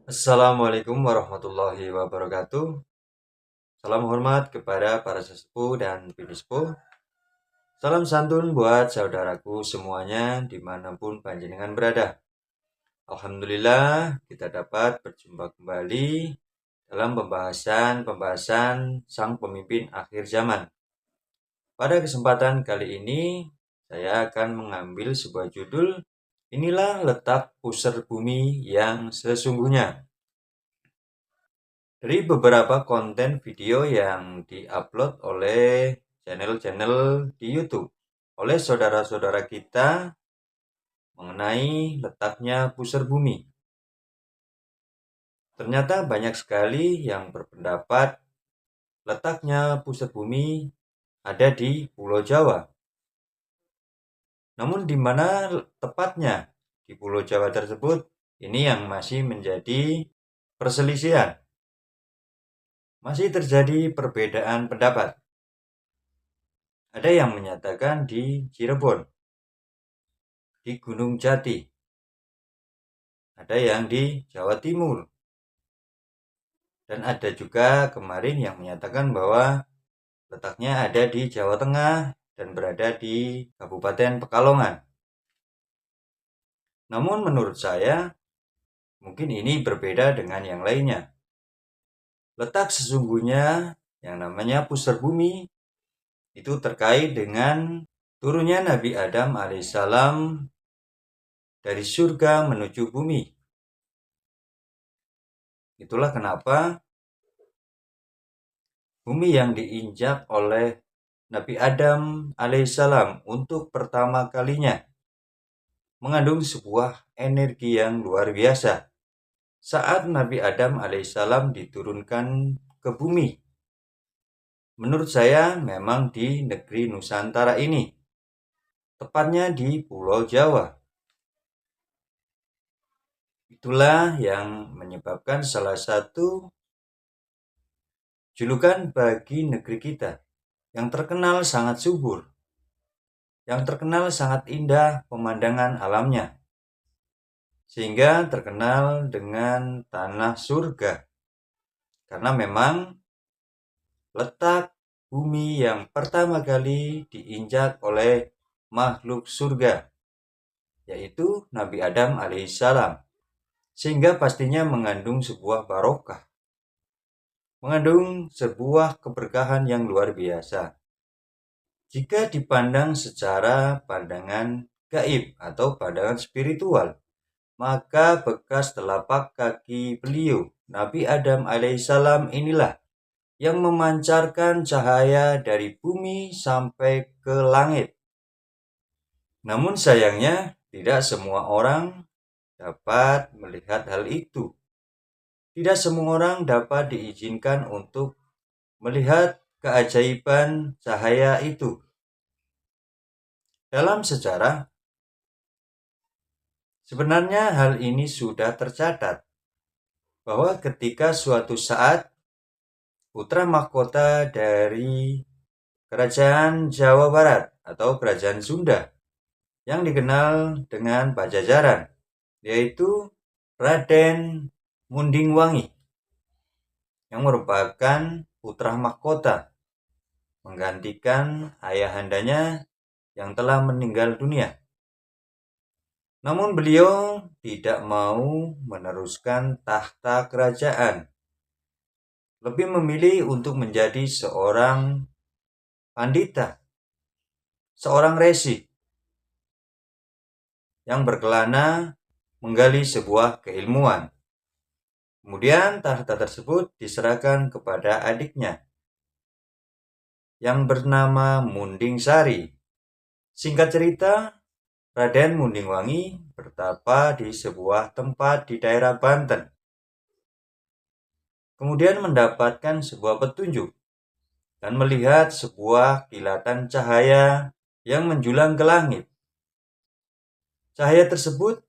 Assalamualaikum warahmatullahi wabarakatuh. Salam hormat kepada para sesepuh dan binispuh. Salam santun buat saudaraku semuanya dimanapun panjenengan berada. Alhamdulillah kita dapat berjumpa kembali dalam pembahasan sang pemimpin akhir zaman. Pada kesempatan kali ini saya akan mengambil sebuah judul, inilah letak pusar bumi yang sesungguhnya. Dari beberapa konten video yang diupload oleh channel-channel di YouTube oleh saudara-saudara kita mengenai letaknya pusar bumi. Ternyata banyak sekali yang berpendapat letaknya pusar bumi ada di Pulau Jawa. Namun di mana tepatnya di Pulau Jawa tersebut, ini yang masih menjadi perselisihan. Masih terjadi perbedaan pendapat. Ada yang menyatakan di Cirebon, di Gunung Jati, ada yang di Jawa Timur, dan ada juga kemarin yang menyatakan bahwa letaknya ada di Jawa Tengah dan berada di Kabupaten Pekalongan. Namun menurut saya, mungkin ini berbeda dengan yang lainnya. Letak sesungguhnya yang namanya pusar bumi itu terkait dengan turunnya Nabi Adam alaihissalam dari surga menuju bumi. Itulah kenapa bumi yang diinjak oleh Nabi Adam alaihissalam untuk pertama kalinya mengandung sebuah energi yang luar biasa. Saat Nabi Adam alaihissalam diturunkan ke bumi, menurut saya memang di negeri Nusantara ini, tepatnya di Pulau Jawa. Itulah yang menyebabkan salah satu julukan bagi negeri kita yang terkenal sangat subur, yang terkenal sangat indah pemandangan alamnya, sehingga terkenal dengan tanah surga. Karena memang letak bumi yang pertama kali diinjak oleh makhluk surga, yaitu Nabi Adam alaihissalam, sehingga pastinya mengandung sebuah barokah, mengandung sebuah keberkahan yang luar biasa. Jika dipandang secara pandangan gaib atau pandangan spiritual, maka bekas telapak kaki beliau, Nabi Adam alaihissalam inilah yang memancarkan cahaya dari bumi sampai ke langit. Namun sayangnya, tidak semua orang dapat melihat hal itu. Tidak semua orang dapat diizinkan untuk melihat keajaiban cahaya itu. Dalam sejarah, sebenarnya hal ini sudah tercatat bahwa ketika suatu saat putra mahkota dari Kerajaan Jawa Barat atau Kerajaan Sunda yang dikenal dengan Pajajaran, yaitu Raden Mundingwangi, yang merupakan putra mahkota menggantikan ayahandanya yang telah meninggal dunia. Namun beliau tidak mau meneruskan tahta kerajaan, lebih memilih untuk menjadi seorang pandita, seorang resi yang berkelana menggali sebuah keilmuan. Kemudian tahta tersebut diserahkan kepada adiknya yang bernama Munding Sari. Singkat cerita, Raden Mundingwangi bertapa di sebuah tempat di daerah Banten. Kemudian mendapatkan sebuah petunjuk dan melihat sebuah kilatan cahaya yang menjulang ke langit. Cahaya tersebut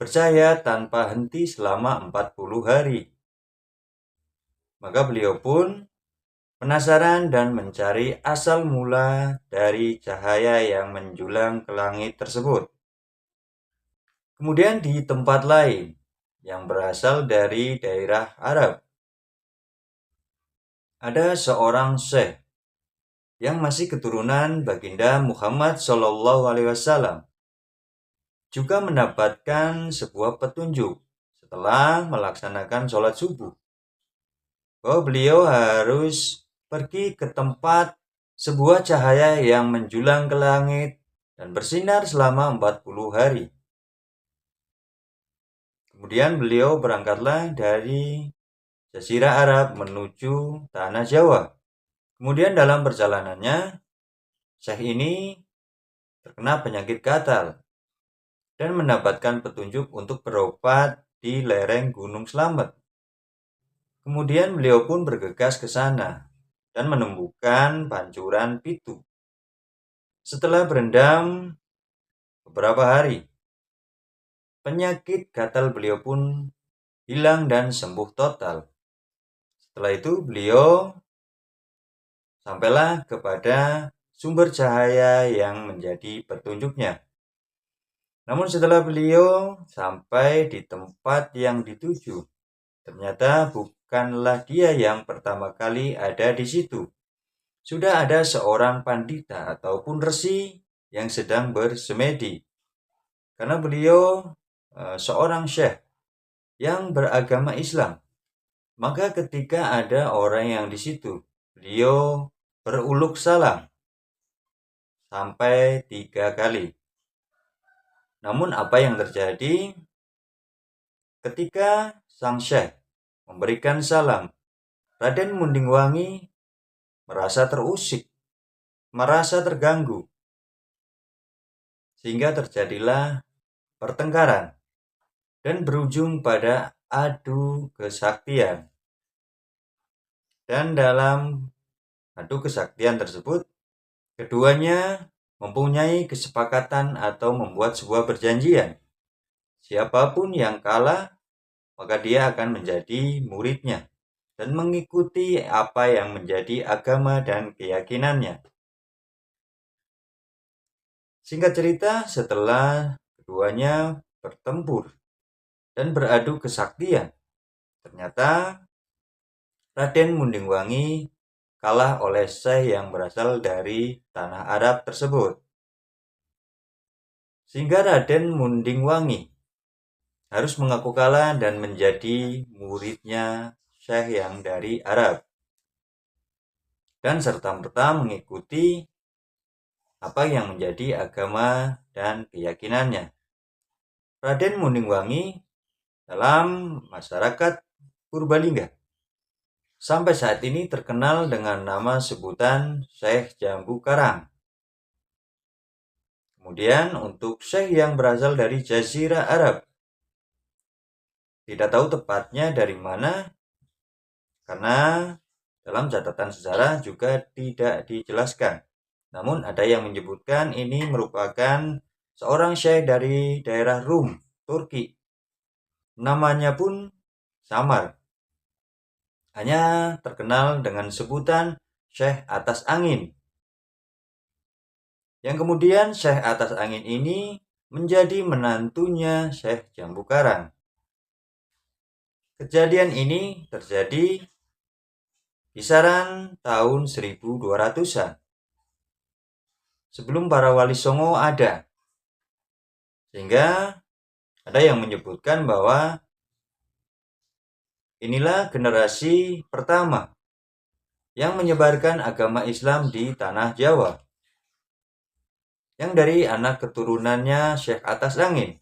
bercahaya tanpa henti selama 40 hari. Maka beliau pun penasaran dan mencari asal mula dari cahaya yang menjulang ke langit tersebut. Kemudian di tempat lain, yang berasal dari daerah Arab. Ada seorang syekh yang masih keturunan baginda Muhammad SAW juga mendapatkan sebuah petunjuk setelah melaksanakan sholat subuh, bahwa beliau harus pergi ke tempat sebuah cahaya yang menjulang ke langit dan bersinar selama 40 hari. Kemudian beliau berangkatlah dari Jazirah Arab menuju Tanah Jawa. Kemudian dalam perjalanannya, syekh ini terkena penyakit gatal dan mendapatkan petunjuk untuk berobat di lereng Gunung Slamet. Kemudian beliau pun bergegas ke sana dan menemukan pancuran pitu. Setelah berendam beberapa hari, penyakit gatal beliau pun hilang dan sembuh total. Setelah itu beliau sampailah kepada sumber cahaya yang menjadi petunjuknya. Namun setelah beliau sampai di tempat yang dituju, ternyata bukanlah dia yang pertama kali ada di situ. Sudah ada seorang pandita ataupun resi yang sedang bersemedi. Karena beliau seorang syekh yang beragama Islam. Maka ketika ada orang yang di situ, beliau beruluk salam sampai 3 kali. Namun apa yang terjadi ketika sang syekh memberikan salam, Raden Mundingwangi merasa terusik, merasa terganggu, sehingga terjadilah pertengkaran dan berujung pada adu kesaktian. Dan dalam adu kesaktian tersebut, keduanya mempunyai kesepakatan atau membuat sebuah perjanjian. Siapapun yang kalah, maka dia akan menjadi muridnya dan mengikuti apa yang menjadi agama dan keyakinannya. Singkat cerita, setelah keduanya bertempur dan beradu kesaktian, ternyata Raden Mundingwangi kalah oleh syekh yang berasal dari tanah Arab tersebut. Sehingga Raden Mundingwangi harus mengaku kalah dan menjadi muridnya syekh yang dari Arab. Dan serta-merta mengikuti apa yang menjadi agama dan keyakinannya. Raden Mundingwangi dalam masyarakat Purbalingga sampai saat ini terkenal dengan nama sebutan Syekh Jambu Karang. Kemudian untuk syekh yang berasal dari Jazirah Arab, tidak tahu tepatnya dari mana, karena dalam catatan sejarah juga tidak dijelaskan. Namun ada yang menyebutkan ini merupakan seorang syekh dari daerah Rum, Turki. Namanya pun samar. Hanya terkenal dengan sebutan Syekh Atas Angin. Yang kemudian Syekh Atas Angin ini menjadi menantunya Syekh Jambu Karang. Kejadian ini terjadi kisaran tahun 1200-an. Sebelum para wali songo ada. Sehingga ada yang menyebutkan bahwa inilah generasi pertama yang menyebarkan agama Islam di tanah Jawa. Yang dari anak keturunannya Syekh Atas Angin.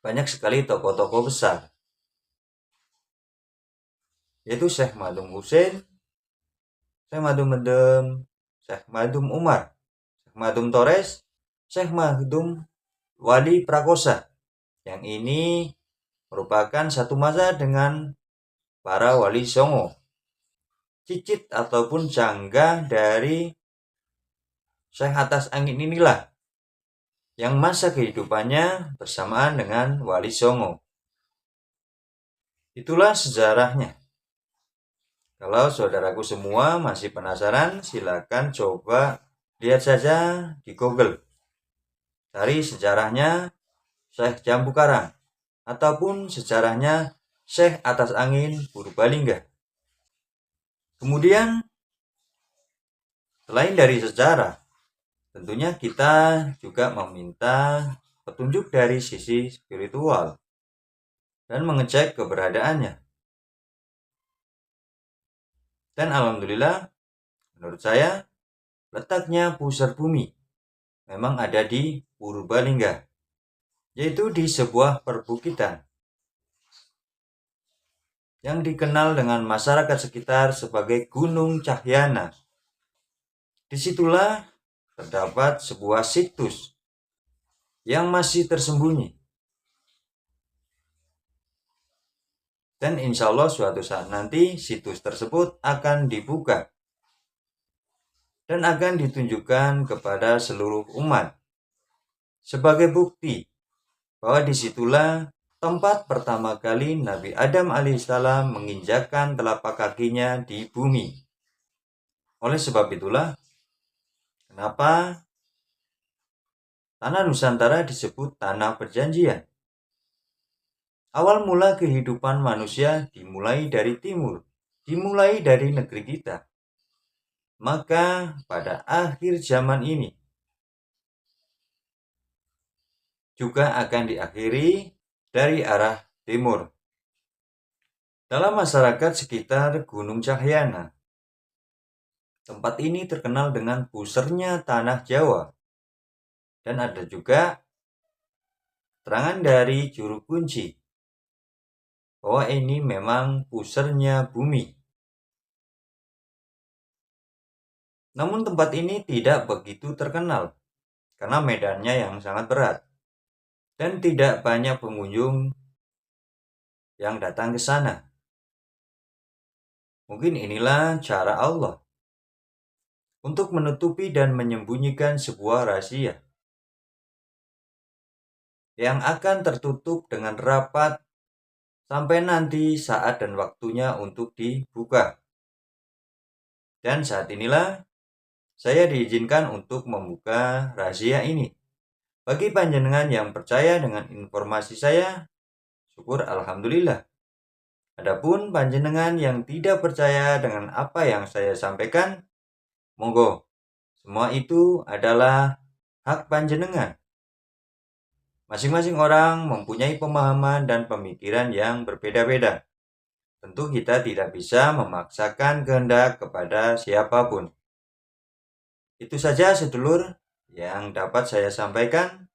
Banyak sekali tokoh-tokoh besar. Yaitu Syekh Madum Husein, Syekh Madum Mendem, Syekh Madum Umar, Syekh Madum Torres, Syekh Madum Wali Prakosa. Yang ini merupakan satu masa dengan para wali songo. Cicit ataupun jangga dari Syekh Atas Angin inilah yang masa kehidupannya bersamaan dengan wali songo. Itulah sejarahnya. Kalau saudaraku semua masih penasaran, silakan coba lihat saja di Google. Cari sejarahnya Syekh Jambu Karang ataupun sejarahnya Syekh Atas Angin Purbalingga. Kemudian selain dari sejarah, tentunya kita juga meminta petunjuk dari sisi spiritual dan mengecek keberadaannya. Dan alhamdulillah, menurut saya, letaknya pusar bumi memang ada di Purbalingga, yaitu di sebuah perbukitan yang dikenal dengan masyarakat sekitar sebagai Gunung Cahyana. Disitulah terdapat sebuah situs yang masih tersembunyi. Dan insya Allah suatu saat nanti situs tersebut akan dibuka dan akan ditunjukkan kepada seluruh umat sebagai bukti bahwa disitulah tempat pertama kali Nabi Adam alaihissalam menginjakkan telapak kakinya di bumi. Oleh sebab itulah, kenapa tanah Nusantara disebut tanah perjanjian. Awal mula kehidupan manusia dimulai dari timur, dimulai dari negeri kita. Maka pada akhir zaman ini juga akan diakhiri dari arah timur. Dalam masyarakat sekitar Gunung Cahyana, tempat ini terkenal dengan pusernya tanah Jawa. Dan ada juga keterangan dari juru kunci bahwa ini memang pusernya bumi. Namun tempat ini tidak begitu terkenal karena medannya yang sangat berat dan tidak banyak pengunjung yang datang ke sana. Mungkin inilah cara Allah untuk menutupi dan menyembunyikan sebuah rahasia yang akan tertutup dengan rapat sampai nanti saat dan waktunya untuk dibuka. Dan saat inilah saya diizinkan untuk membuka rahasia ini. Bagi panjenengan yang percaya dengan informasi saya, syukur alhamdulillah. Adapun panjenengan yang tidak percaya dengan apa yang saya sampaikan, monggo. Semua itu adalah hak panjenengan. Masing-masing orang mempunyai pemahaman dan pemikiran yang berbeda-beda. Tentu kita tidak bisa memaksakan kehendak kepada siapapun. Itu saja sedulur yang dapat saya sampaikan.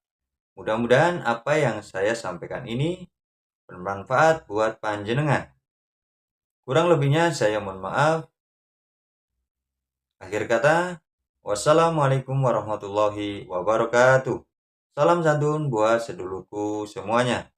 Mudah-mudahan apa yang saya sampaikan ini bermanfaat buat panjenengan. Kurang lebihnya saya mohon maaf. Akhir kata, wassalamualaikum warahmatullahi wabarakatuh. Salam santun buat sedulurku semuanya.